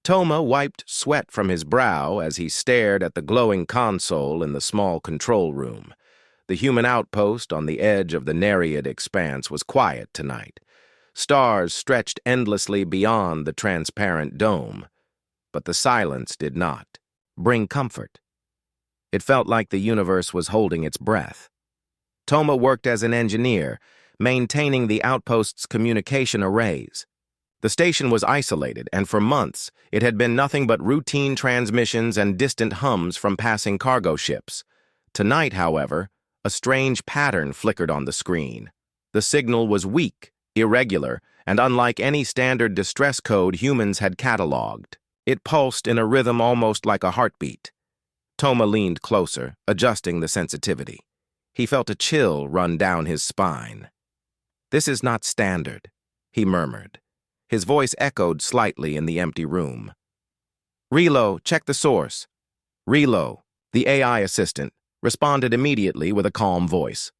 Toma wiped sweat from his brow as he stared at the glowing console in the small control room. The human outpost on the edge of the Nereid expanse was quiet tonight. Stars stretched endlessly beyond the transparent dome, but the silence did not bring comfort. It felt like the universe was holding its breath. Toma worked as an engineer, maintaining the outpost's communication arrays. The station was isolated, and for months it had been nothing but routine transmissions and distant hums from passing cargo ships. Tonight, however, a strange pattern flickered on the screen. The signal was weak, irregular, and unlike any standard distress code humans had catalogued. It pulsed in a rhythm almost like a heartbeat. Toma leaned closer, adjusting the sensitivity. He felt a chill run down his spine. "This is not standard," he murmured. His voice echoed slightly in the empty room. "Relo, check the source." Relo, the AI assistant, responded immediately with a calm voice.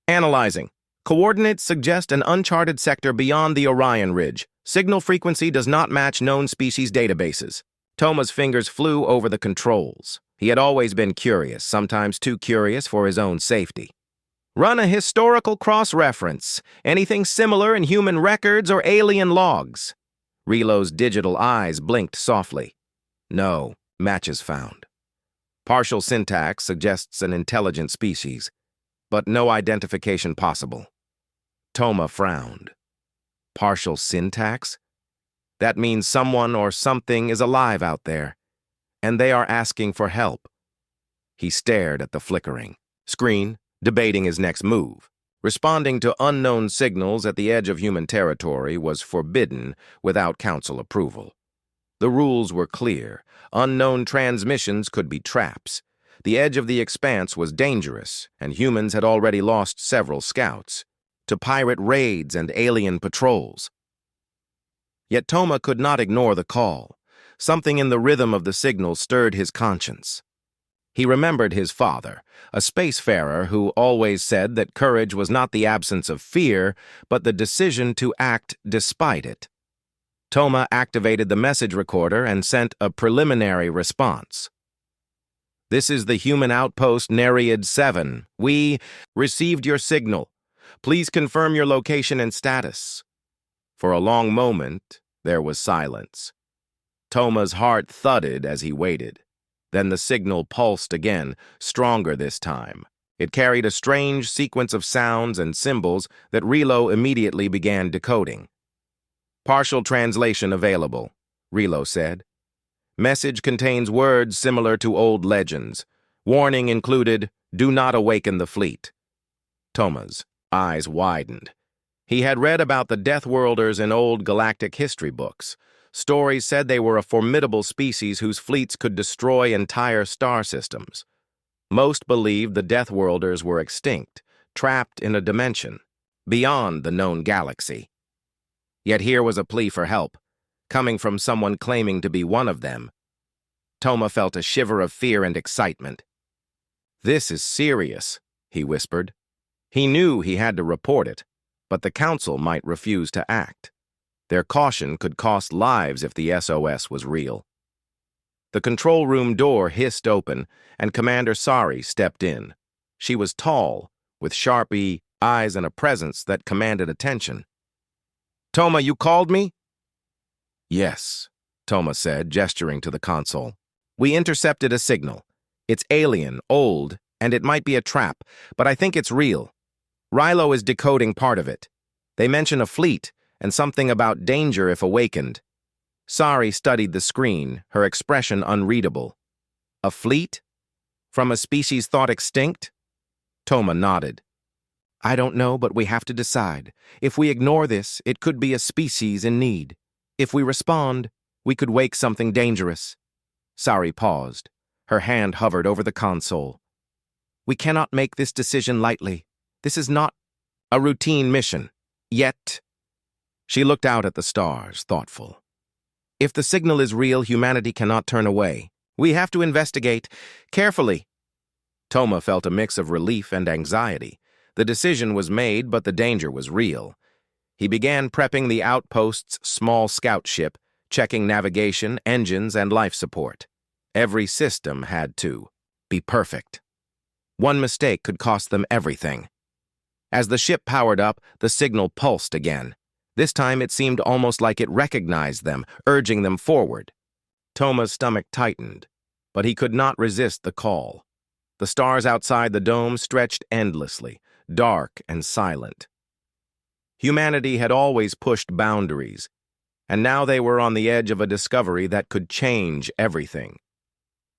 "Analyzing. Coordinates suggest an uncharted sector beyond the Orion Ridge. Signal frequency does not match known species databases." Toma's fingers flew over the controls. He had always been curious, sometimes too curious for his own safety. "Run a historical cross-reference. Anything similar in human records or alien logs." Relo's digital eyes blinked softly. "No, matches found. Partial syntax suggests an intelligent species, but no identification possible." Toma frowned. "Partial syntax? That means someone or something is alive out there, and they are asking for help." He stared at the flickering screen, debating his next move. Responding to unknown signals at the edge of human territory was forbidden without council approval. The rules were clear. Unknown transmissions could be traps. The edge of the expanse was dangerous, and humans had already lost several scouts to pirate raids and alien patrols. Yet Toma could not ignore the call. Something in the rhythm of the signal stirred his conscience. He remembered his father, a spacefarer who always said that courage was not the absence of fear, but the decision to act despite it. Toma activated the message recorder and sent a preliminary response. "This is the human outpost Nereid 7. We received your signal. Please confirm your location and status." For a long moment, there was silence. Toma's heart thudded as he waited. Then the signal pulsed again, stronger this time. It carried a strange sequence of sounds and symbols that Relo immediately began decoding. "Partial translation available," Relo said. "Message contains words similar to old legends. Warning included, do not awaken the fleet." Toma's eyes widened. He had read about the Deathworlders in old galactic history books. Stories said they were a formidable species whose fleets could destroy entire star systems. Most believed the Deathworlders were extinct, trapped in a dimension, beyond the known galaxy. Yet here was a plea for help, coming from someone claiming to be one of them. Toma felt a shiver of fear and excitement. "This is serious," he whispered. He knew he had to report it, but the council might refuse to act. Their caution could cost lives if the SOS was real. The control room door hissed open, and Commander Sari stepped in. She was tall, with sharp eyes and a presence that commanded attention. "Toma, you called me?" "Yes," Toma said, gesturing to the console. "We intercepted a signal. It's alien, old, and it might be a trap, but I think it's real. Rilo is decoding part of it. They mention a fleet, and something about danger if awakened." Sari studied the screen, her expression unreadable. "A fleet? From a species thought extinct?" Toma nodded. "I don't know, but we have to decide. If we ignore this, it could be a species in need. If we respond, we could wake something dangerous." Sari paused. Her hand hovered over the console. "We cannot make this decision lightly. This is not a routine mission. Yet." She looked out at the stars, thoughtful. "If the signal is real, humanity cannot turn away. We have to investigate carefully." Toma felt a mix of relief and anxiety. The decision was made, but the danger was real. He began prepping the outpost's small scout ship, checking navigation, engines, and life support. Every system had to be perfect. One mistake could cost them everything. As the ship powered up, the signal pulsed again. This time it seemed almost like it recognized them, urging them forward. Toma's stomach tightened, but he could not resist the call. The stars outside the dome stretched endlessly, dark and silent. Humanity had always pushed boundaries, and now they were on the edge of a discovery that could change everything.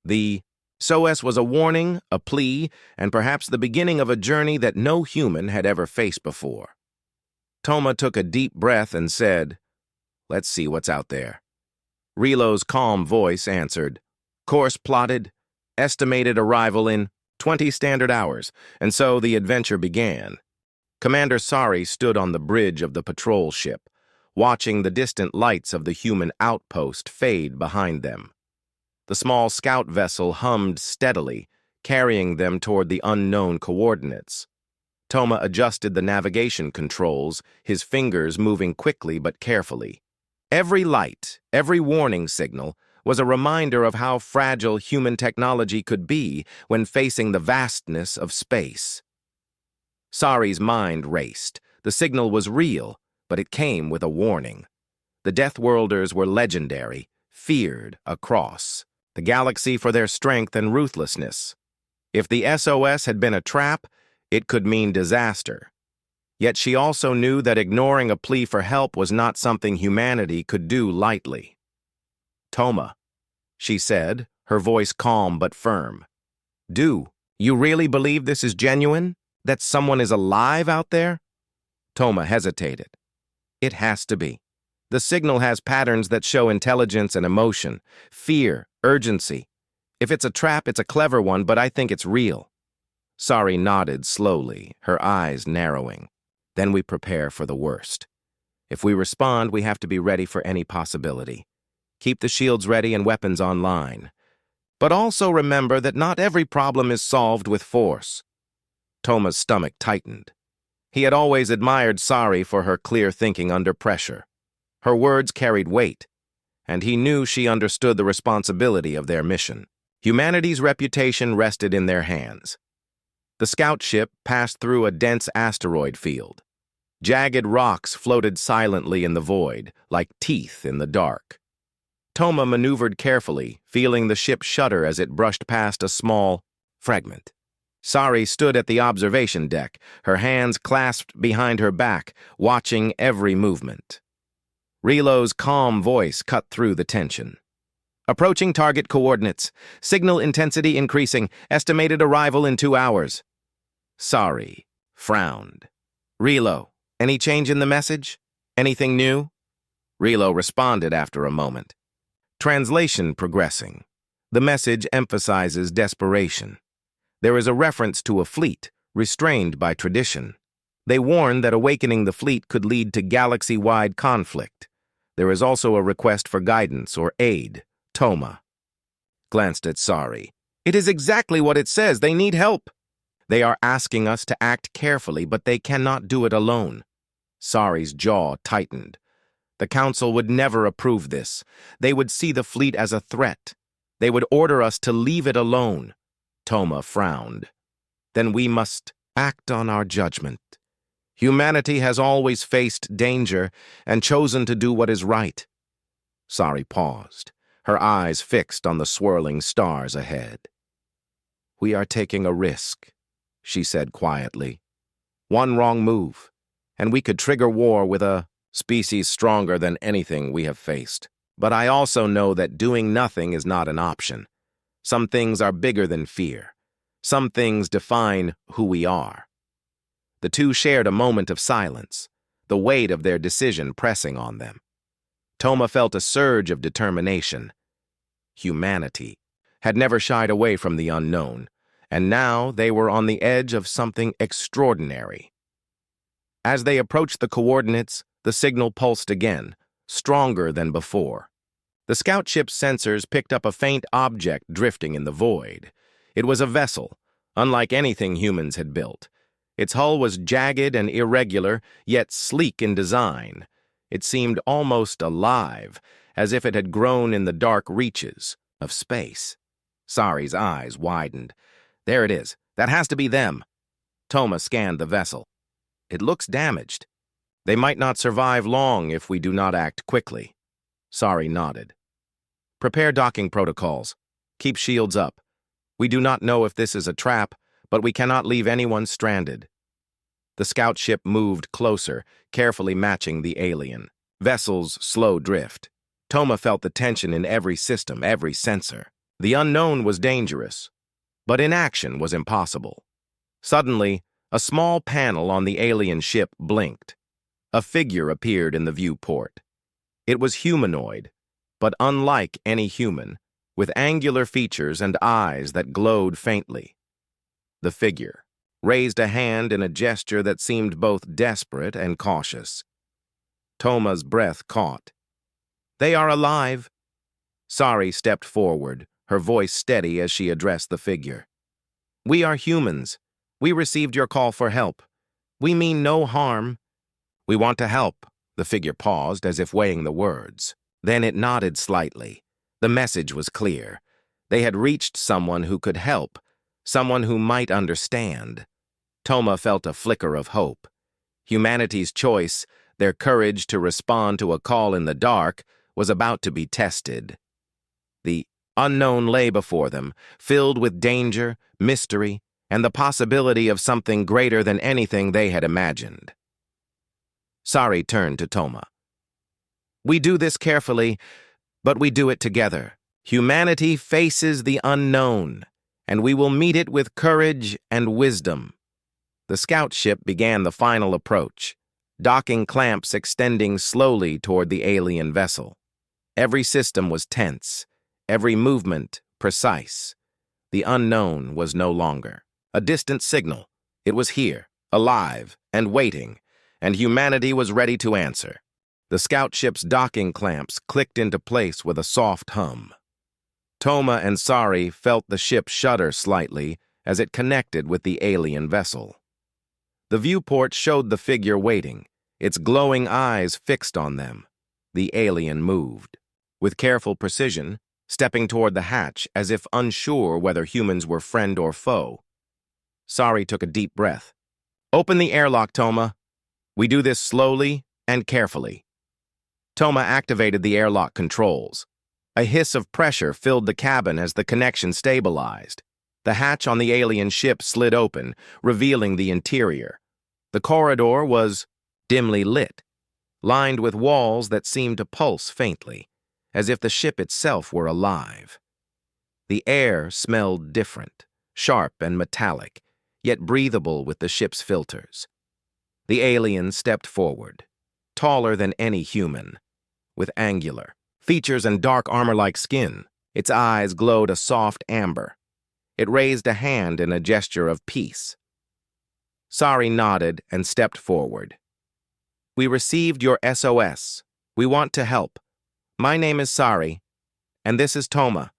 The SOS was a warning, a plea, and perhaps the beginning of a journey that no human had ever faced before. Toma took a deep breath and said, "Let's see what's out there." Relo's calm voice answered, "Course plotted, estimated arrival in 20 standard hours," and so the adventure began. Commander Sari stood on the bridge of the patrol ship, watching the distant lights of the human outpost fade behind them. The small scout vessel hummed steadily, carrying them toward the unknown coordinates. Toma adjusted the navigation controls, his fingers moving quickly but carefully. Every light, every warning signal, was a reminder of how fragile human technology could be when facing the vastness of space. Sari's mind raced. The signal was real, but it came with a warning. The Deathworlders were legendary, feared across the galaxy for their strength and ruthlessness. If the SOS had been a trap, it could mean disaster. Yet she also knew that ignoring a plea for help was not something humanity could do lightly. "Toma," she said, her voice calm but firm. "Do you really believe this is genuine? That someone is alive out there?" Toma hesitated. "It has to be. The signal has patterns that show intelligence and emotion, fear, urgency. If it's a trap, it's a clever one, but I think it's real." Sari nodded slowly, her eyes narrowing. "Then we prepare for the worst. If we respond, we have to be ready for any possibility. Keep the shields ready and weapons online. But also remember that not every problem is solved with force." Toma's stomach tightened. He had always admired Sari for her clear thinking under pressure. Her words carried weight, and he knew she understood the responsibility of their mission. Humanity's reputation rested in their hands. The scout ship passed through a dense asteroid field. Jagged rocks floated silently in the void, like teeth in the dark. Toma maneuvered carefully, feeling the ship shudder as it brushed past a small fragment. Sari stood at the observation deck, her hands clasped behind her back, watching every movement. Relo's calm voice cut through the tension. "Approaching target coordinates. Signal intensity increasing. Estimated arrival in 2 hours." Sari frowned. "Relo, any change in the message? Anything new?" Relo responded after a moment. "Translation progressing. The message emphasizes desperation. There is a reference to a fleet, restrained by tradition. They warn that awakening the fleet could lead to galaxy-wide conflict. There is also a request for guidance or aid." Toma glanced at Sari. "It is exactly what it says. They need help." "They are asking us to act carefully, but they cannot do it alone." Sari's jaw tightened. The Council would never approve this. They would see the fleet as a threat. They would order us to leave it alone. Toma frowned. "Then we must act on our judgment. Humanity has always faced danger and chosen to do what is right." Sari paused, her eyes fixed on the swirling stars ahead. "We are taking a risk," she said quietly. "One wrong move, and we could trigger war with a species stronger than anything we have faced. But I also know that doing nothing is not an option. Some things are bigger than fear. Some things define who we are." The two shared a moment of silence, the weight of their decision pressing on them. Toma felt a surge of determination. Humanity had never shied away from the unknown, and now they were on the edge of something extraordinary. As they approached the coordinates, the signal pulsed again, stronger than before. The scout ship's sensors picked up a faint object drifting in the void. It was a vessel, unlike anything humans had built. Its hull was jagged and irregular, yet sleek in design. It seemed almost alive, as if it had grown in the dark reaches of space. Sari's eyes widened. There it is. That has to be them. Toma scanned the vessel. It looks damaged. They might not survive long if we do not act quickly. Sari nodded. Prepare docking protocols. Keep shields up. We do not know if this is a trap, but we cannot leave anyone stranded. The scout ship moved closer, carefully matching the alien. Vessel's slow drift. Toma felt the tension in every system, every sensor. The unknown was dangerous, but inaction was impossible. Suddenly, a small panel on the alien ship blinked. A figure appeared in the viewport. It was humanoid, but unlike any human, with angular features and eyes that glowed faintly. The figure raised a hand in a gesture that seemed both desperate and cautious. Toma's breath caught. They are alive. Sari stepped forward, her voice steady as she addressed the figure. We are humans. We received your call for help. We mean no harm. We want to help. The figure paused as if weighing the words. Then it nodded slightly. The message was clear. They had reached someone who could help, someone who might understand. Toma felt a flicker of hope. Humanity's choice, their courage to respond to a call in the dark, was about to be tested. The unknown lay before them, filled with danger, mystery, and the possibility of something greater than anything they had imagined. Sari turned to Toma. We do this carefully, but we do it together. Humanity faces the unknown, and we will meet it with courage and wisdom. The scout ship began the final approach, docking clamps extending slowly toward the alien vessel. Every system was tense, every movement precise. The unknown was no longer a distant signal. It was here, alive and waiting, and humanity was ready to answer. The scout ship's docking clamps clicked into place with a soft hum. Toma and Sari felt the ship shudder slightly as it connected with the alien vessel. The viewport showed the figure waiting, its glowing eyes fixed on them. The alien moved. With careful precision, stepping toward the hatch as if unsure whether humans were friend or foe. Sari took a deep breath. Open the airlock, Toma. We do this slowly and carefully. Toma activated the airlock controls. A hiss of pressure filled the cabin as the connection stabilized. The hatch on the alien ship slid open, revealing the interior. The corridor was dimly lit, lined with walls that seemed to pulse faintly, as if the ship itself were alive. The air smelled different, sharp and metallic, yet breathable with the ship's filters. The alien stepped forward, taller than any human, with angular features and dark armor-like skin. Its eyes glowed a soft amber. It raised a hand in a gesture of peace. Sari nodded and stepped forward. We received your SOS. We want to help. My name is Sari, and this is Toma.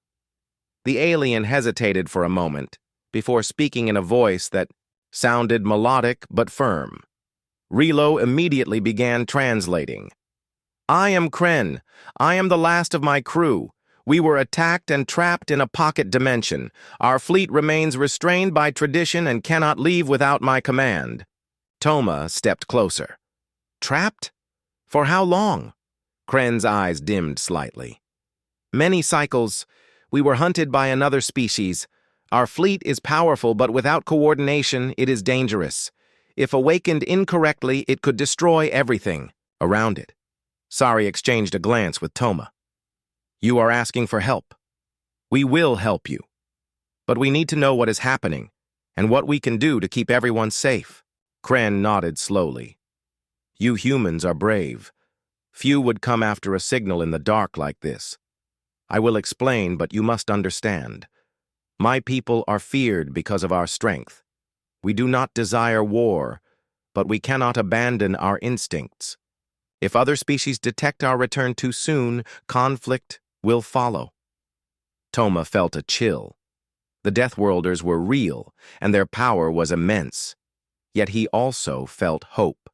The alien hesitated for a moment before speaking in a voice that sounded melodic but firm. Relo immediately began translating. I am Kren. I am the last of my crew. We were attacked and trapped in a pocket dimension. Our fleet remains restrained by tradition and cannot leave without my command. Toma stepped closer. Trapped? For how long? Kren's eyes dimmed slightly. Many cycles. We were hunted by another species. Our fleet is powerful, but without coordination, it is dangerous. If awakened incorrectly, it could destroy everything around it. Sari exchanged a glance with Toma. You are asking for help. We will help you. But we need to know what is happening and what we can do to keep everyone safe. Kren nodded slowly. You humans are brave. Few would come after a signal in the dark like this. I will explain, but you must understand. My people are feared because of our strength. We do not desire war, but we cannot abandon our instincts. If other species detect our return too soon, conflict will follow. Toma felt a chill. The Deathworlders were real, and their power was immense. Yet he also felt hope.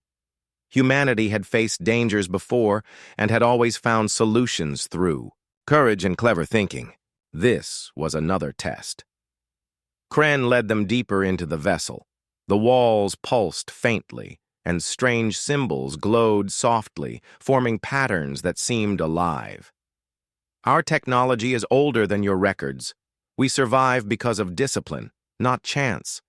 Humanity had faced dangers before and had always found solutions through courage and clever thinking. This was another test. Kren led them deeper into the vessel. The walls pulsed faintly, and strange symbols glowed softly, forming patterns that seemed alive. Our technology is older than your records. We survive because of discipline, not chance.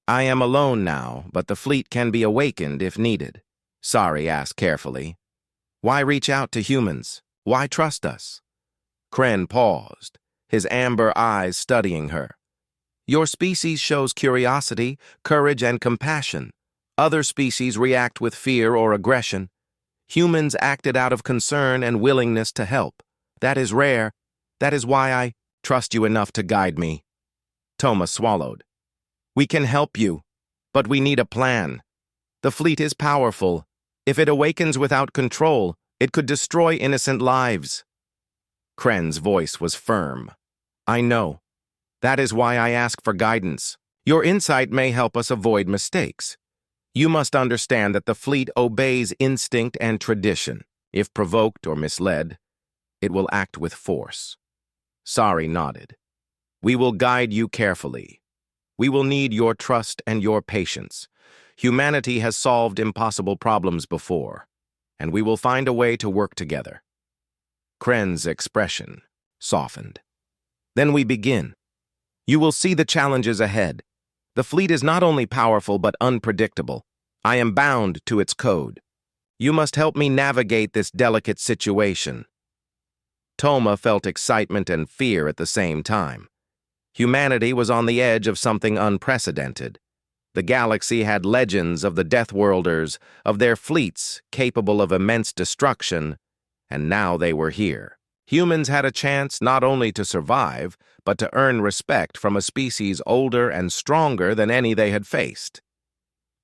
I am alone now, but the fleet can be awakened if needed. Sari asked carefully. Why reach out to humans? Why trust us? Kren paused, his amber eyes studying her. Your species shows curiosity, courage, and compassion. Other species react with fear or aggression. Humans acted out of concern and willingness to help. That is rare. That is why I trust you enough to guide me. Toma swallowed. We can help you, but we need a plan. The fleet is powerful. If it awakens without control, it could destroy innocent lives. Kren's voice was firm. I know. That is why I ask for guidance. Your insight may help us avoid mistakes. You must understand that the fleet obeys instinct and tradition. If provoked or misled, it will act with force. Sari nodded. We will guide you carefully. We will need your trust and your patience. Humanity has solved impossible problems before, and we will find a way to work together. Kren's expression softened. Then we begin. You will see the challenges ahead. The fleet is not only powerful but unpredictable. I am bound to its code. You must help me navigate this delicate situation. Toma felt excitement and fear at the same time. Humanity was on the edge of something unprecedented. The galaxy had legends of the Deathworlders, of their fleets capable of immense destruction, and now they were here. Humans had a chance not only to survive, but to earn respect from a species older and stronger than any they had faced.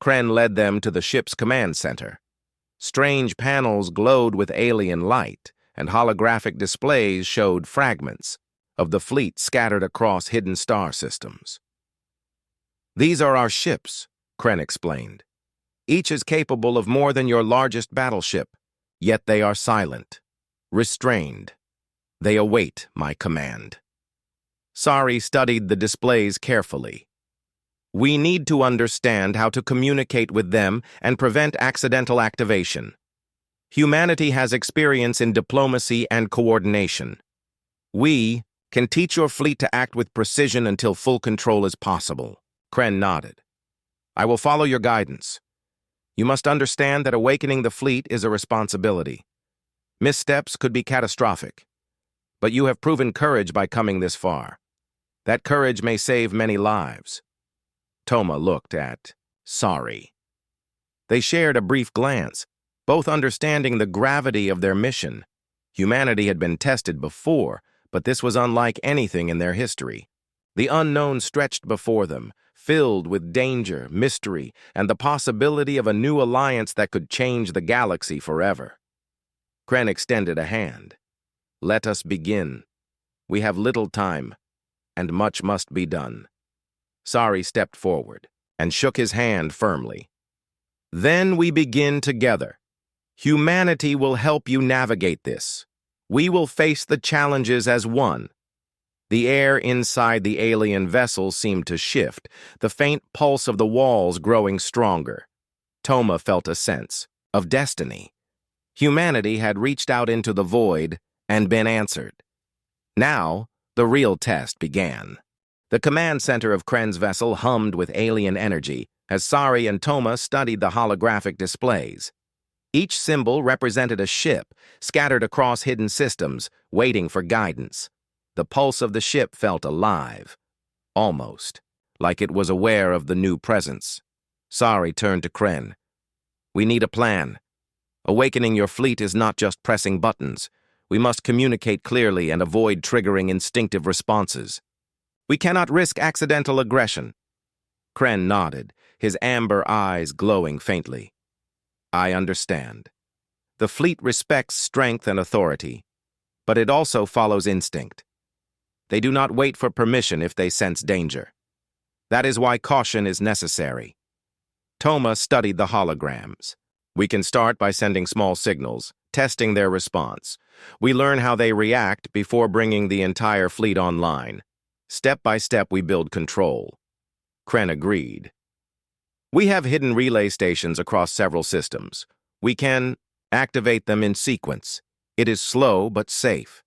Kren led them to the ship's command center. Strange panels glowed with alien light, and holographic displays showed fragments of the fleet scattered across hidden star systems. These are our ships, Kren explained. Each is capable of more than your largest battleship, yet they are silent, restrained. They await my command. Sari studied the displays carefully. We need to understand how to communicate with them and prevent accidental activation. Humanity has experience in diplomacy and coordination. We can teach your fleet to act with precision until full control is possible. Kren nodded. I will follow your guidance. You must understand that awakening the fleet is a responsibility. Missteps could be catastrophic. But you have proven courage by coming this far. That courage may save many lives. Toma looked at Sari. They shared a brief glance, both understanding the gravity of their mission. Humanity had been tested before, but this was unlike anything in their history. The unknown stretched before them, filled with danger, mystery, and the possibility of a new alliance that could change the galaxy forever. Kren extended a hand. Let us begin. We have little time, and much must be done. Sari stepped forward and shook his hand firmly. Then we begin together. Humanity will help you navigate this. We will face the challenges as one. The air inside the alien vessel seemed to shift, the faint pulse of the walls growing stronger. Toma felt a sense of destiny. Humanity had reached out into the void and been answered. Now, the real test began. The command center of Kren's vessel hummed with alien energy as Sari and Toma studied the holographic displays. Each symbol represented a ship scattered across hidden systems, waiting for guidance. The pulse of the ship felt alive, almost, like it was aware of the new presence. Sari turned to Kren. We need a plan. Awakening your fleet is not just pressing buttons. We must communicate clearly and avoid triggering instinctive responses. We cannot risk accidental aggression. Kren nodded, his amber eyes glowing faintly. I understand. The fleet respects strength and authority, but it also follows instinct. They do not wait for permission if they sense danger. That is why caution is necessary. Toma studied the holograms. We can start by sending small signals, testing their response. We learn how they react before bringing the entire fleet online. Step by step, we build control. Kren agreed. We have hidden relay stations across several systems. We can activate them in sequence. It is slow but safe.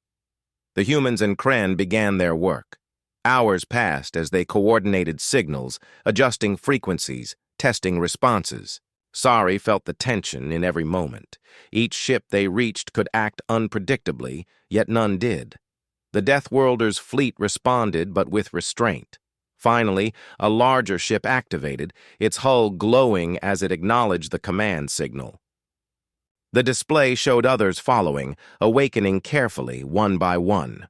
The humans and Kren began their work. Hours passed as they coordinated signals, adjusting frequencies, testing responses. Sari felt the tension in every moment. Each ship they reached could act unpredictably, yet none did. The Deathworlders' fleet responded, but with restraint. Finally, a larger ship activated, its hull glowing as it acknowledged the command signal. The display showed others following, awakening carefully, one by one.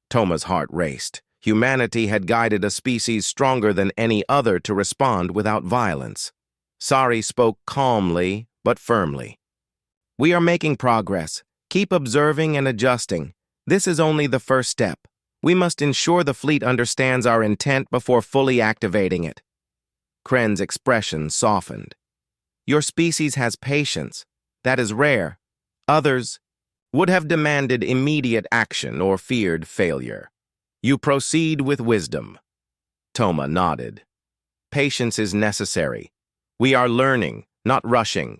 Toma's heart raced. Humanity had guided a species stronger than any other to respond without violence. Sari spoke calmly but firmly. We are making progress. Keep observing and adjusting. This is only the first step. We must ensure the fleet understands our intent before fully activating it. Kren's expression softened. Your species has patience. That is rare. Others would have demanded immediate action or feared failure. You proceed with wisdom. Toma nodded. Patience is necessary. We are learning, not rushing.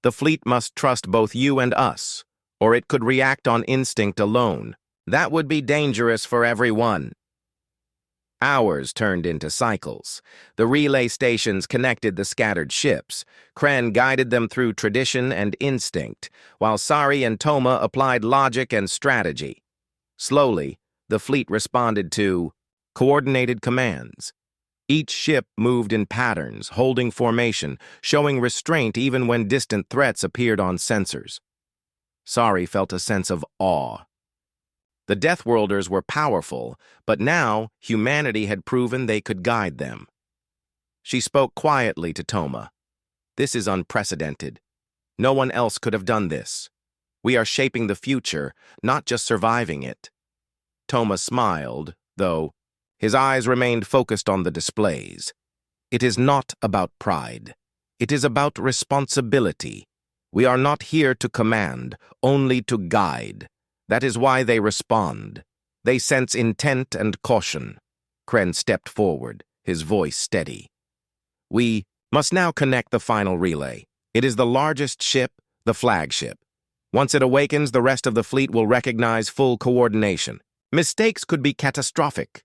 The fleet must trust both you and us, or it could react on instinct alone. That would be dangerous for everyone. Hours turned into cycles. The relay stations connected the scattered ships. Kren guided them through tradition and instinct, while Sari and Toma applied logic and strategy. Slowly, the fleet responded to coordinated commands. Each ship moved in patterns, holding formation, showing restraint even when distant threats appeared on sensors. Sari felt a sense of awe. The Deathworlders were powerful, but now humanity had proven they could guide them. She spoke quietly to Toma. This is unprecedented. No one else could have done this. We are shaping the future, not just surviving it. Toma smiled, though his eyes remained focused on the displays. It is not about pride. It is about responsibility. We are not here to command, only to guide. That is why they respond. They sense intent and caution. Kren stepped forward, his voice steady. We must now connect the final relay. It is the largest ship, the flagship. Once it awakens, the rest of the fleet will recognize full coordination. Mistakes could be catastrophic,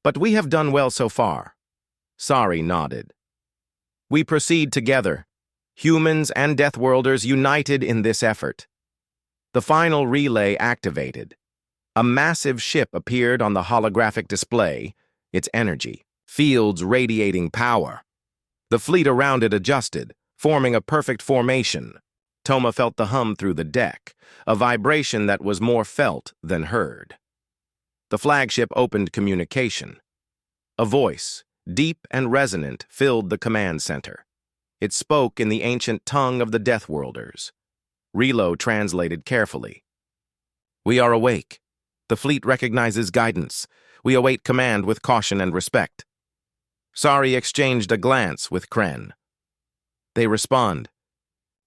but we have done well so far. Sari nodded. We proceed together, humans and Deathworlders united in this effort. The final relay activated. A massive ship appeared on the holographic display, its energy, fields radiating power. The fleet around it adjusted, forming a perfect formation. Toma felt the hum through the deck, a vibration that was more felt than heard. The flagship opened communication. A voice, deep and resonant, filled the command center. It spoke in the ancient tongue of the Deathworlders. Relo translated carefully. We are awake. The fleet recognizes guidance. We await command with caution and respect. Sari exchanged a glance with Kren. They respond.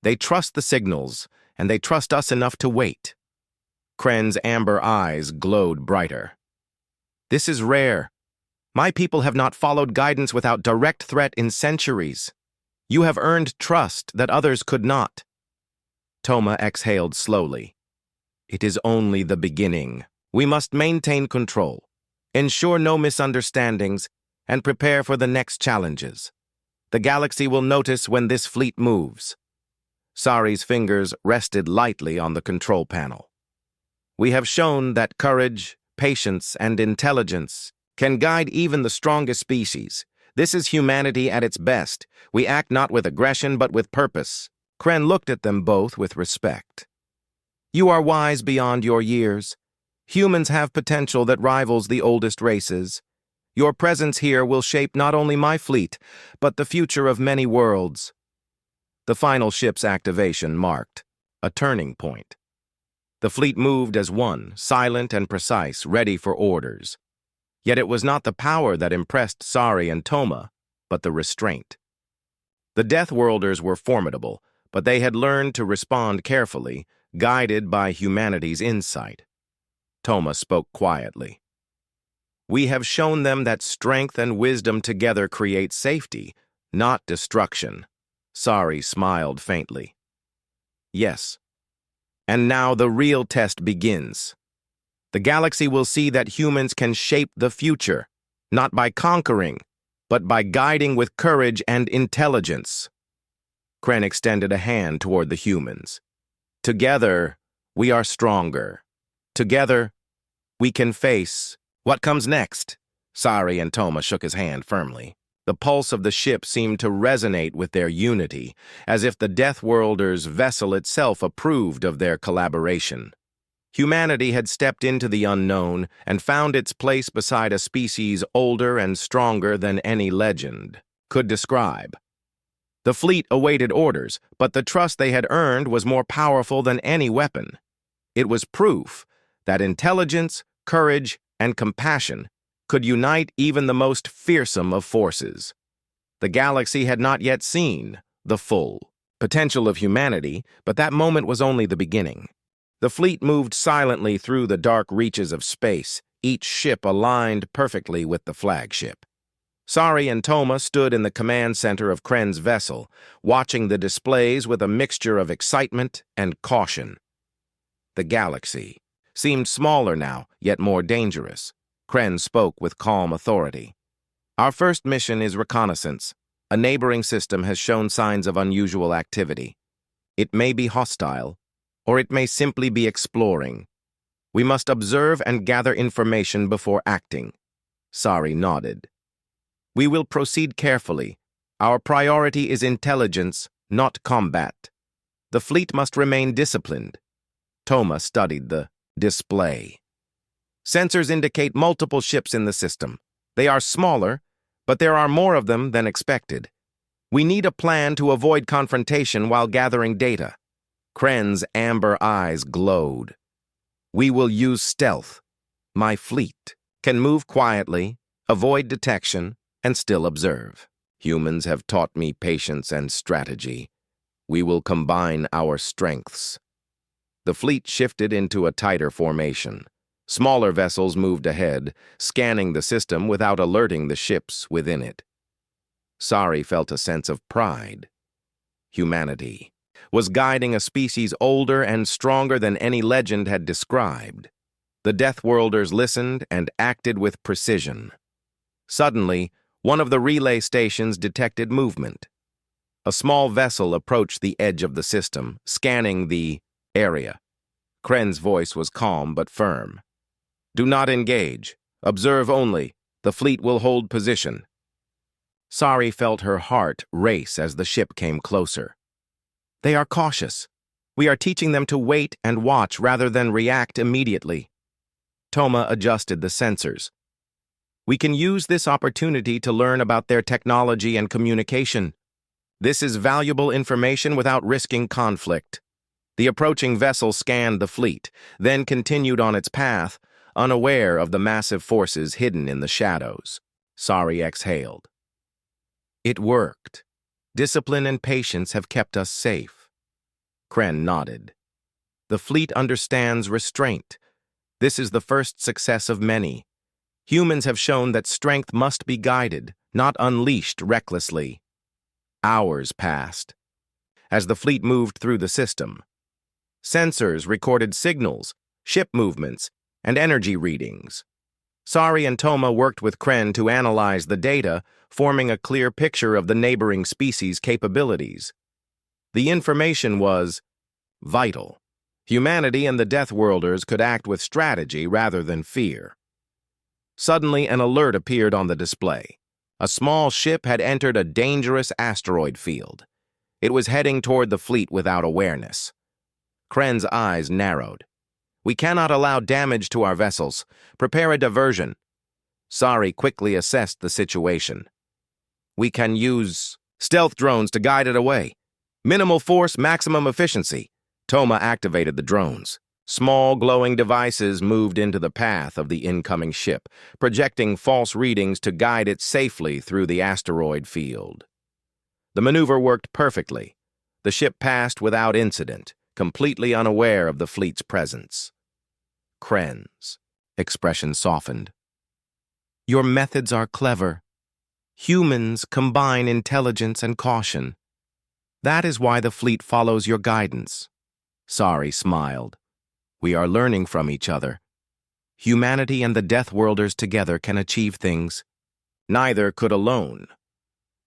They trust the signals, and they trust us enough to wait. Kren's amber eyes glowed brighter. This is rare. My people have not followed guidance without direct threat in centuries. You have earned trust that others could not. Toma exhaled slowly. It is only the beginning. We must maintain control, ensure no misunderstandings, and prepare for the next challenges. The galaxy will notice when this fleet moves. Sari's fingers rested lightly on the control panel. We have shown that courage, patience, and intelligence can guide even the strongest species. This is humanity at its best. We act not with aggression, but with purpose. Kren looked at them both with respect. You are wise beyond your years. Humans have potential that rivals the oldest races. Your presence here will shape not only my fleet, but the future of many worlds. The final ship's activation marked a turning point. The fleet moved as one, silent and precise, ready for orders. Yet it was not the power that impressed Sari and Toma, but the restraint. The Deathworlders were formidable, but they had learned to respond carefully, guided by humanity's insight. Toma spoke quietly. We have shown them that strength and wisdom together create safety, not destruction. Sari smiled faintly. Yes. And now the real test begins. The galaxy will see that humans can shape the future, not by conquering, but by guiding with courage and intelligence. Kren extended a hand toward the humans. Together, we are stronger. Together, we can face what comes next. Sari and Toma shook his hand firmly. The pulse of the ship seemed to resonate with their unity, as if the Deathworlders' vessel itself approved of their collaboration. Humanity had stepped into the unknown and found its place beside a species older and stronger than any legend could describe. The fleet awaited orders, but the trust they had earned was more powerful than any weapon. It was proof that intelligence, courage, and compassion could unite even the most fearsome of forces. The galaxy had not yet seen the full potential of humanity, but that moment was only the beginning. The fleet moved silently through the dark reaches of space, each ship aligned perfectly with the flagship. Sari and Toma stood in the command center of Kren's vessel, watching the displays with a mixture of excitement and caution. The galaxy seemed smaller now, yet more dangerous. Kren spoke with calm authority. Our first mission is reconnaissance. A neighboring system has shown signs of unusual activity. It may be hostile, or it may simply be exploring. We must observe and gather information before acting. Sari nodded. We will proceed carefully. Our priority is intelligence, not combat. The fleet must remain disciplined. Toma studied the display. Sensors indicate multiple ships in the system. They are smaller, but there are more of them than expected. We need a plan to avoid confrontation while gathering data. Kren's amber eyes glowed. We will use stealth. My fleet can move quietly, avoid detection, and still observe. Humans have taught me patience and strategy. We will combine our strengths. The fleet shifted into a tighter formation. Smaller vessels moved ahead, scanning the system without alerting the ships within it. Sari felt a sense of pride. Humanity was guiding a species older and stronger than any legend had described. The Deathworlders listened and acted with precision. Suddenly, one of the relay stations detected movement. A small vessel approached the edge of the system, scanning the area. Kren's voice was calm but firm. Do not engage. Observe only. The fleet will hold position. Sari felt her heart race as the ship came closer. They are cautious. We are teaching them to wait and watch rather than react immediately. Toma adjusted the sensors. We can use this opportunity to learn about their technology and communication. This is valuable information without risking conflict. The approaching vessel scanned the fleet, then continued on its path, unaware of the massive forces hidden in the shadows. Sari exhaled. It worked. Discipline and patience have kept us safe. Kren nodded. The fleet understands restraint. This is the first success of many. Humans have shown that strength must be guided, not unleashed recklessly. Hours passed. As the fleet moved through the system, sensors recorded signals, ship movements, and energy readings. Sari and Toma worked with Kren to analyze the data, forming a clear picture of the neighboring species' capabilities. The information was vital. Humanity and the Deathworlders could act with strategy rather than fear. Suddenly, an alert appeared on the display. A small ship had entered a dangerous asteroid field. It was heading toward the fleet without awareness. Kren's eyes narrowed. We cannot allow damage to our vessels. Prepare a diversion. Sari quickly assessed the situation. We can use stealth drones to guide it away. Minimal force, maximum efficiency. Toma activated the drones. Small glowing devices moved into the path of the incoming ship, projecting false readings to guide it safely through the asteroid field. The maneuver worked perfectly. The ship passed without incident, completely unaware of the fleet's presence. Kren's expression softened. Your methods are clever. Humans combine intelligence and caution. That is why the fleet follows your guidance. Sari smiled. We are learning from each other. Humanity and the Deathworlders together can achieve things. Neither could alone.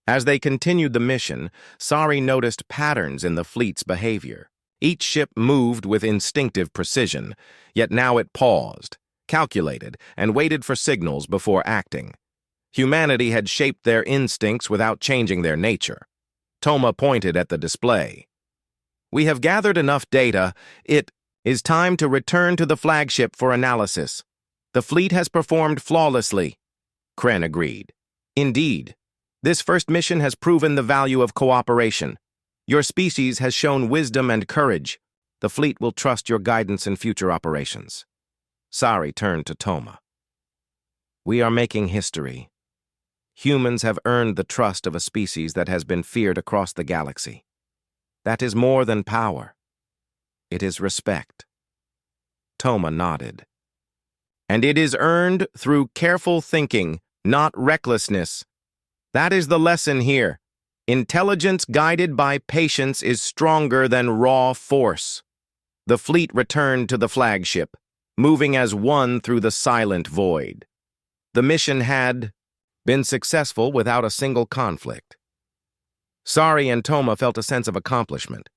As they continued the mission, Sari noticed patterns in the fleet's behavior. Each ship moved with instinctive precision, yet now it paused, calculated, and waited for signals before acting. Humanity had shaped their instincts without changing their nature. Toma pointed at the display. We have gathered enough data. It is time to return to the flagship for analysis. The fleet has performed flawlessly. Kren agreed. Indeed, this first mission has proven the value of cooperation. Your species has shown wisdom and courage. The fleet will trust your guidance in future operations. Sari turned to Toma. We are making history. Humans have earned the trust of a species that has been feared across the galaxy. That is more than power. It is respect. Toma nodded. And it is earned through careful thinking, not recklessness. That is the lesson here. Intelligence guided by patience is stronger than raw force. The fleet returned to the flagship, moving as one through the silent void. The mission had been successful without a single conflict. Sari and Toma felt a sense of accomplishment.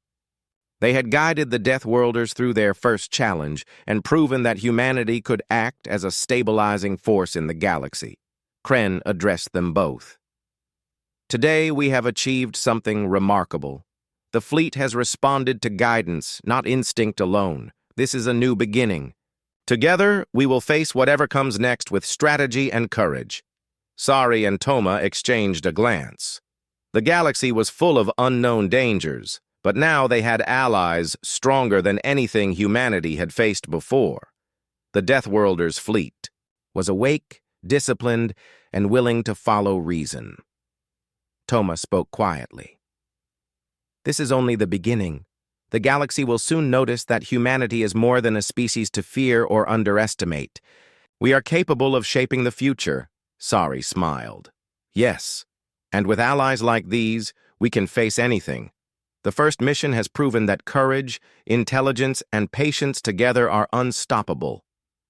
They had guided the Deathworlders through their first challenge and proven that humanity could act as a stabilizing force in the galaxy. Kren addressed them both. Today we have achieved something remarkable. The fleet has responded to guidance, not instinct alone. This is a new beginning. Together, we will face whatever comes next with strategy and courage. Sari and Toma exchanged a glance. The galaxy was full of unknown dangers, but now they had allies stronger than anything humanity had faced before. The Deathworlders' fleet was awake, disciplined, and willing to follow reason. Toma spoke quietly. This is only the beginning. The galaxy will soon notice that humanity is more than a species to fear or underestimate. We are capable of shaping the future. Sari smiled. Yes, and with allies like these, we can face anything. The first mission has proven that courage, intelligence, and patience together are unstoppable.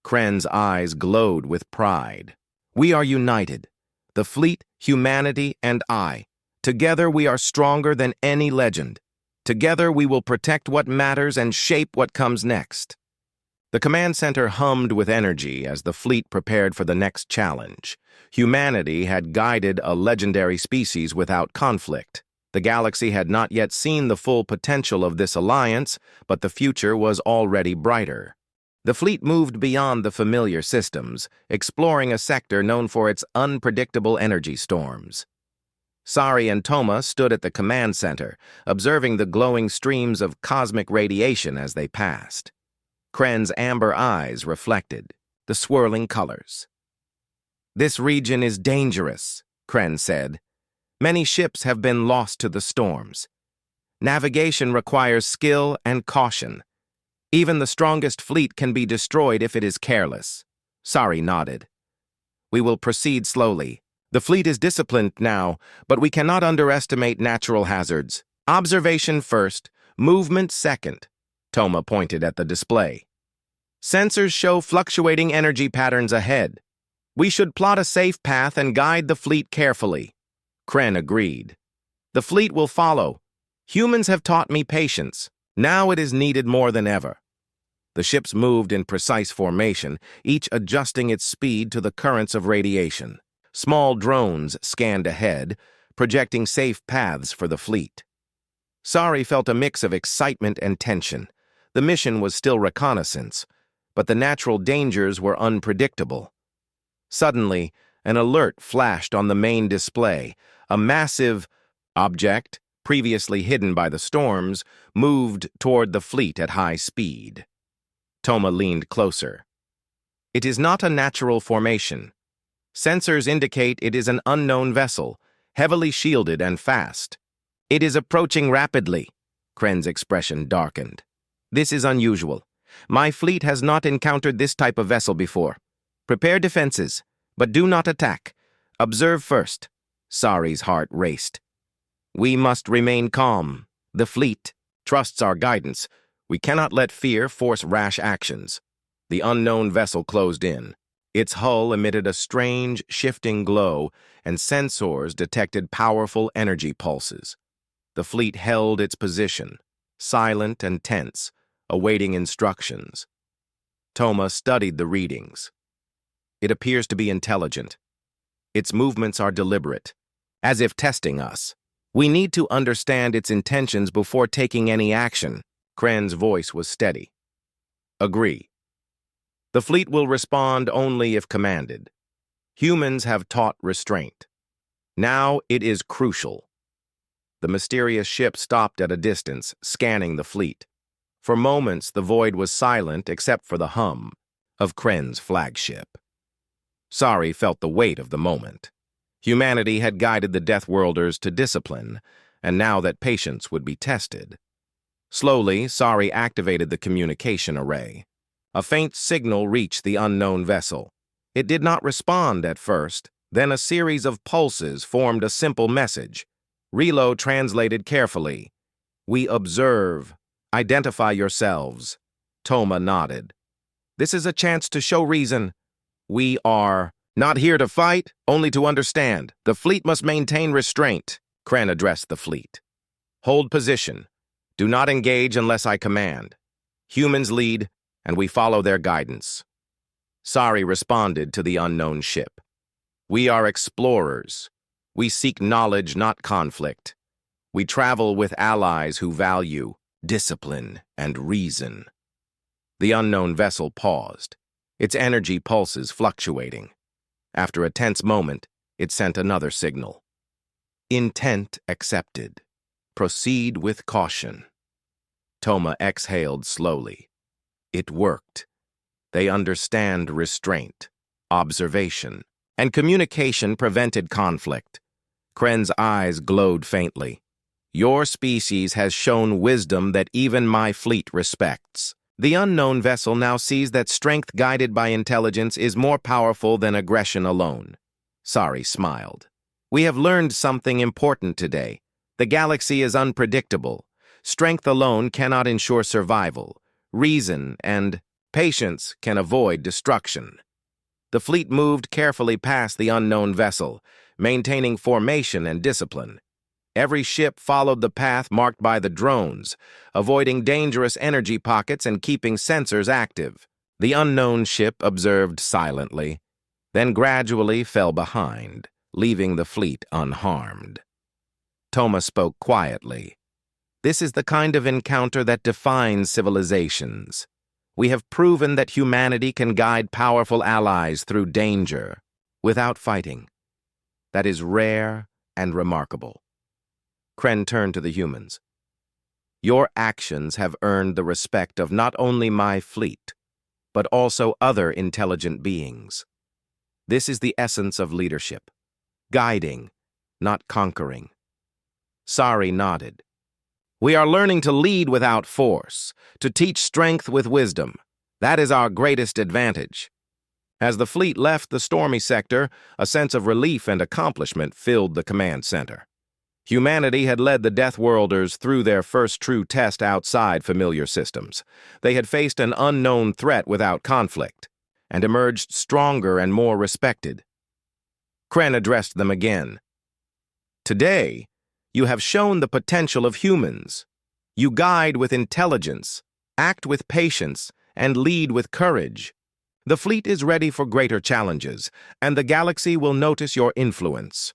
Kren's eyes glowed with pride. We are united. The fleet, humanity, and I. Together we are stronger than any legend. Together we will protect what matters and shape what comes next. The command center hummed with energy as the fleet prepared for the next challenge. Humanity had guided a legendary species without conflict. The galaxy had not yet seen the full potential of this alliance, but the future was already brighter. The fleet moved beyond the familiar systems, exploring a sector known for its unpredictable energy storms. Sari and Toma stood at the command center, observing the glowing streams of cosmic radiation as they passed. Kren's amber eyes reflected the swirling colors. This region is dangerous, Kren said. Many ships have been lost to the storms. Navigation requires skill and caution. Even the strongest fleet can be destroyed if it is careless. Sari nodded. We will proceed slowly. The fleet is disciplined now, but we cannot underestimate natural hazards. Observation first, movement second. Toma pointed at the display. Sensors show fluctuating energy patterns ahead. We should plot a safe path and guide the fleet carefully. Kren agreed. The fleet will follow. Humans have taught me patience. Now it is needed more than ever. The ships moved in precise formation, each adjusting its speed to the currents of radiation. Small drones scanned ahead, projecting safe paths for the fleet. Sari felt a mix of excitement and tension. The mission was still reconnaissance, but the natural dangers were unpredictable. Suddenly, an alert flashed on the main display. A massive object, previously hidden by the storms, moved toward the fleet at high speed. Toma leaned closer. It is not a natural formation. Sensors indicate it is an unknown vessel, heavily shielded and fast. It is approaching rapidly. Kren's expression darkened. This is unusual. My fleet has not encountered this type of vessel before. Prepare defenses, but do not attack. Observe first. Sari's heart raced. We must remain calm. The fleet trusts our guidance. We cannot let fear force rash actions. The unknown vessel closed in. Its hull emitted a strange, shifting glow, and sensors detected powerful energy pulses. The fleet held its position, silent and tense, awaiting instructions. Toma studied the readings. It appears to be intelligent. Its movements are deliberate, as if testing us. We need to understand its intentions before taking any action. Kren's voice was steady. Agree. The fleet will respond only if commanded. Humans have taught restraint. Now it is crucial. The mysterious ship stopped at a distance, scanning the fleet. For moments, the void was silent except for the hum of Kren's flagship. Sari felt the weight of the moment. Humanity had guided the Deathworlders to discipline, and now that patience would be tested. Slowly, Sari activated the communication array. A faint signal reached the unknown vessel. It did not respond at first, then a series of pulses formed a simple message. Relo translated carefully. We observe. Identify yourselves. Toma nodded. This is a chance to show reason. We are not here to fight, only to understand. The fleet must maintain restraint. Kren addressed the fleet. Hold position. Do not engage unless I command. Humans lead, and we follow their guidance. Sari responded to the unknown ship. We are explorers. We seek knowledge, not conflict. We travel with allies who value discipline and reason. The unknown vessel paused, its energy pulses fluctuating. After a tense moment, it sent another signal. Intent accepted. Proceed with caution. Toma exhaled slowly. It worked. They understand restraint, observation, and communication prevented conflict. Kren's eyes glowed faintly. Your species has shown wisdom that even my fleet respects. The unknown vessel now sees that strength guided by intelligence is more powerful than aggression alone. Sari smiled. We have learned something important today. The galaxy is unpredictable. Strength alone cannot ensure survival. Reason and patience can avoid destruction. The fleet moved carefully past the unknown vessel, maintaining formation and discipline. Every ship followed the path marked by the drones, avoiding dangerous energy pockets and keeping sensors active. The unknown ship observed silently, then gradually fell behind, leaving the fleet unharmed. Toma spoke quietly. This is the kind of encounter that defines civilizations. We have proven that humanity can guide powerful allies through danger, without fighting. That is rare and remarkable. Kren turned to the humans. Your actions have earned the respect of not only my fleet, but also other intelligent beings. This is the essence of leadership. Guiding, not conquering. Sari nodded. We are learning to lead without force, to teach strength with wisdom. That is our greatest advantage. As the fleet left the stormy sector, a sense of relief and accomplishment filled the command center. Humanity had led the Deathworlders through their first true test outside familiar systems. They had faced an unknown threat without conflict, and emerged stronger and more respected. Kren addressed them again. Today, you have shown the potential of humans. You guide with intelligence, act with patience, and lead with courage. The fleet is ready for greater challenges, and the galaxy will notice your influence.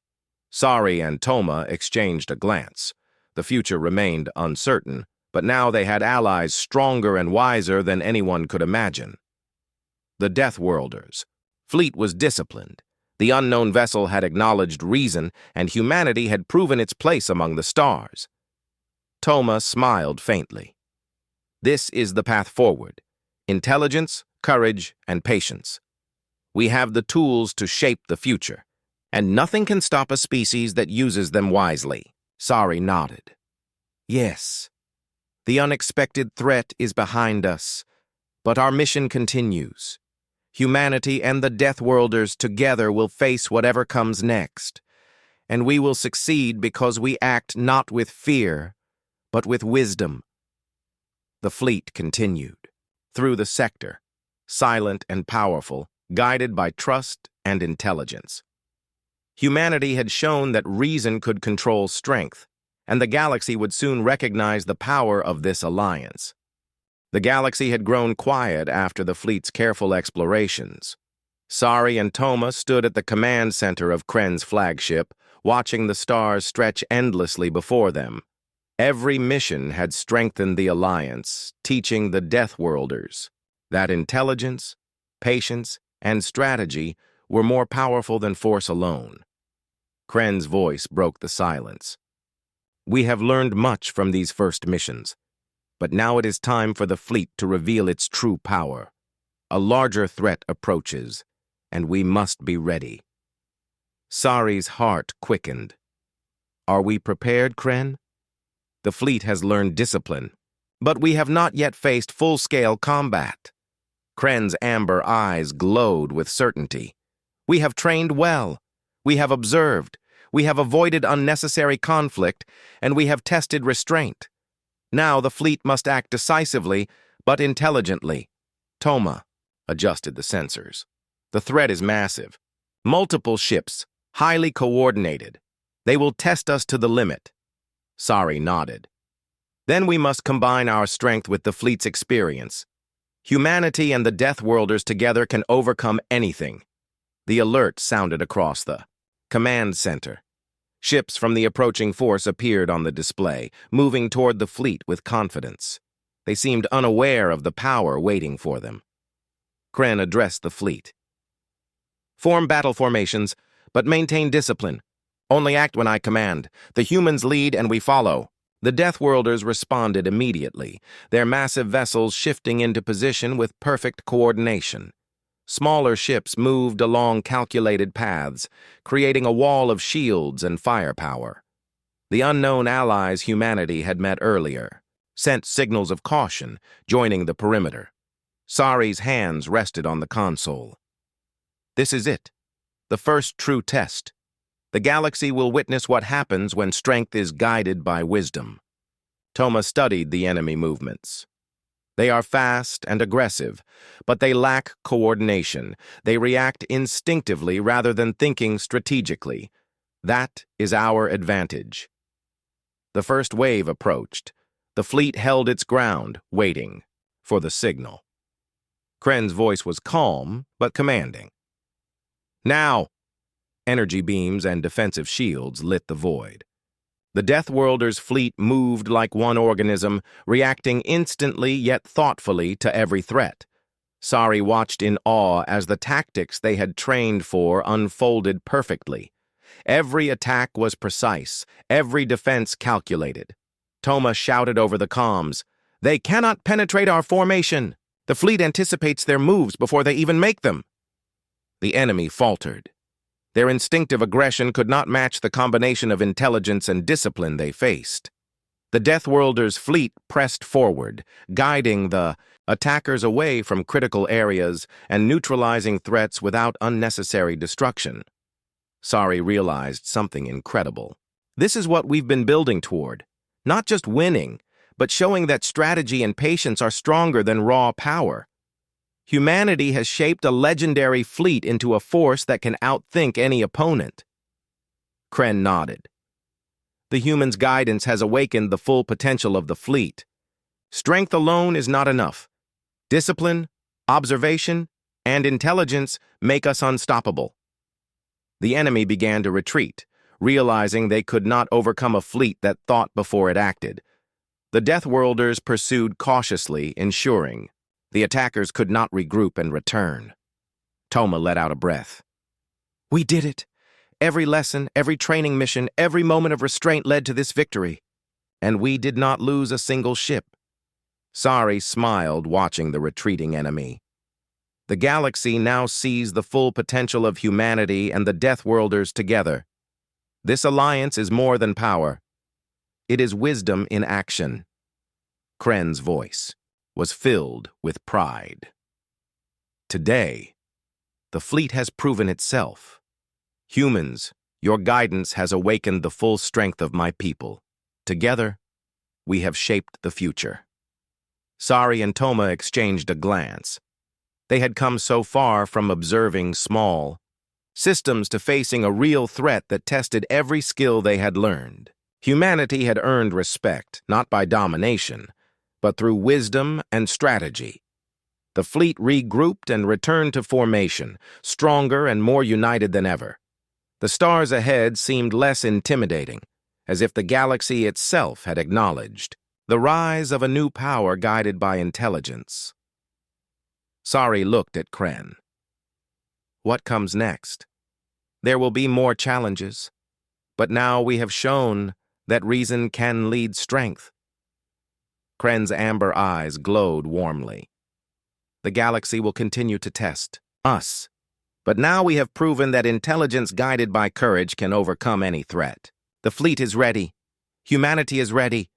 Sari and Toma exchanged a glance. The future remained uncertain, but now they had allies stronger and wiser than anyone could imagine. The Deathworlders. Fleet was disciplined. The unknown vessel had acknowledged reason, and humanity had proven its place among the stars. Toma smiled faintly. This is the path forward. Intelligence, courage, and patience. We have the tools to shape the future, and nothing can stop a species that uses them wisely. Sari nodded. Yes, The unexpected threat is behind us, but our mission continues. Humanity and the Deathworlders together will face whatever comes next, and we will succeed because we act not with fear, but with wisdom. The fleet continued, through the sector, silent and powerful, guided by trust and intelligence. Humanity had shown that reason could control strength, and the galaxy would soon recognize the power of this alliance. The galaxy had grown quiet after the fleet's careful explorations. Sari and Toma stood at the command center of Kren's flagship, watching the stars stretch endlessly before them. Every mission had strengthened the alliance, teaching the Deathworlders that intelligence, patience, and strategy were more powerful than force alone. Kren's voice broke the silence. We have learned much from these first missions, but now it is time for the fleet to reveal its true power. A larger threat approaches, and we must be ready. Sari's heart quickened. Are we prepared, Kren? The fleet has learned discipline, but we have not yet faced full-scale combat. Kren's amber eyes glowed with certainty. We have trained well. We have observed. We have avoided unnecessary conflict, and we have tested restraint. Now the fleet must act decisively, but intelligently. Toma adjusted the sensors. The threat is massive. Multiple ships, highly coordinated. They will test us to the limit. Sari nodded. Then we must combine our strength with the fleet's experience. Humanity and the Deathworlders together can overcome anything. The alert sounded across the command center. Ships from the approaching force appeared on the display, moving toward the fleet with confidence. They seemed unaware of the power waiting for them. Kren addressed the fleet. Form battle formations, but maintain discipline. Only act when I command. The humans lead and we follow. The Deathworlders responded immediately, their massive vessels shifting into position with perfect coordination. Smaller ships moved along calculated paths, creating a wall of shields and firepower. The unknown allies humanity had met earlier sent signals of caution, joining the perimeter. Sari's hands rested on the console. This is it, the first true test. The galaxy will witness what happens when strength is guided by wisdom. Toma studied the enemy movements. They are fast and aggressive, but they lack coordination. They react instinctively rather than thinking strategically. That is our advantage. The first wave approached. The fleet held its ground, waiting for the signal. Kren's voice was calm, but commanding. Now! Energy beams and defensive shields lit the void. The Deathworlders' fleet moved like one organism, reacting instantly yet thoughtfully to every threat. Sari watched in awe as the tactics they had trained for unfolded perfectly. Every attack was precise, every defense calculated. Toma shouted over the comms, "They cannot penetrate our formation! The fleet anticipates their moves before they even make them!" The enemy faltered. Their instinctive aggression could not match the combination of intelligence and discipline they faced. The Deathworlders' fleet pressed forward, guiding the attackers away from critical areas and neutralizing threats without unnecessary destruction. Sari realized something incredible. This is what we've been building toward. Not just winning, but showing that strategy and patience are stronger than raw power. Humanity has shaped a legendary fleet into a force that can outthink any opponent. Kren nodded. The humans' guidance has awakened the full potential of the fleet. Strength alone is not enough. Discipline, observation, and intelligence make us unstoppable. The enemy began to retreat, realizing they could not overcome a fleet that thought before it acted. The Deathworlders pursued cautiously, ensuring the attackers could not regroup and return. Toma let out a breath. We did it. Every lesson, every training mission, every moment of restraint led to this victory. And we did not lose a single ship. Sari smiled, watching the retreating enemy. The galaxy now sees the full potential of humanity and the Deathworlders together. This alliance is more than power. It is wisdom in action. Kren's voice was filled with pride. Today, the fleet has proven itself. Humans, your guidance has awakened the full strength of my people. Together, we have shaped the future. Sari and Toma exchanged a glance. They had come so far from observing small systems to facing a real threat that tested every skill they had learned. Humanity had earned respect, not by domination, but through wisdom and strategy. The fleet regrouped and returned to formation, stronger and more united than ever. The stars ahead seemed less intimidating, as if the galaxy itself had acknowledged the rise of a new power guided by intelligence. Sari looked at Kren. What comes next? There will be more challenges, but now we have shown that reason can lead strength. Kren's amber eyes glowed warmly. The galaxy will continue to test us, but now we have proven that intelligence guided by courage can overcome any threat. The fleet is ready. Humanity is ready.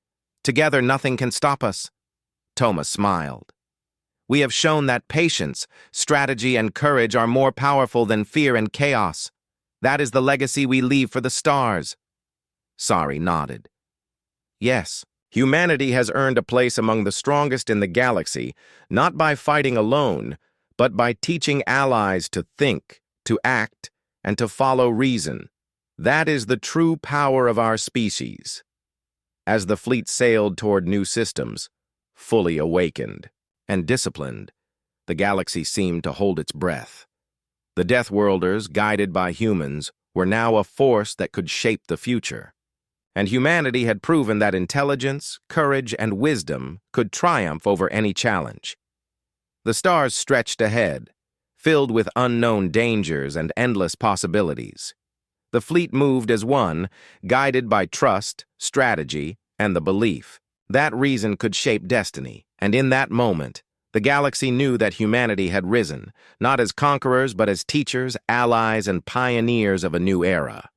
Together, nothing can stop us. Toma smiled. We have shown that patience, strategy, and courage are more powerful than fear and chaos. That is the legacy we leave for the stars. Sari nodded. Yes, humanity has earned a place among the strongest in the galaxy, not by fighting alone, but by teaching allies to think, to act, and to follow reason. That is the true power of our species. As the fleet sailed toward new systems, fully awakened and disciplined, the galaxy seemed to hold its breath. The Deathworlders, guided by humans, were now a force that could shape the future. And humanity had proven that intelligence, courage, and wisdom could triumph over any challenge. The stars stretched ahead, filled with unknown dangers and endless possibilities. The fleet moved as one, guided by trust, strategy, and the belief that reason could shape destiny. And in that moment, the galaxy knew that humanity had risen, not as conquerors but as teachers, allies, and pioneers of a new era.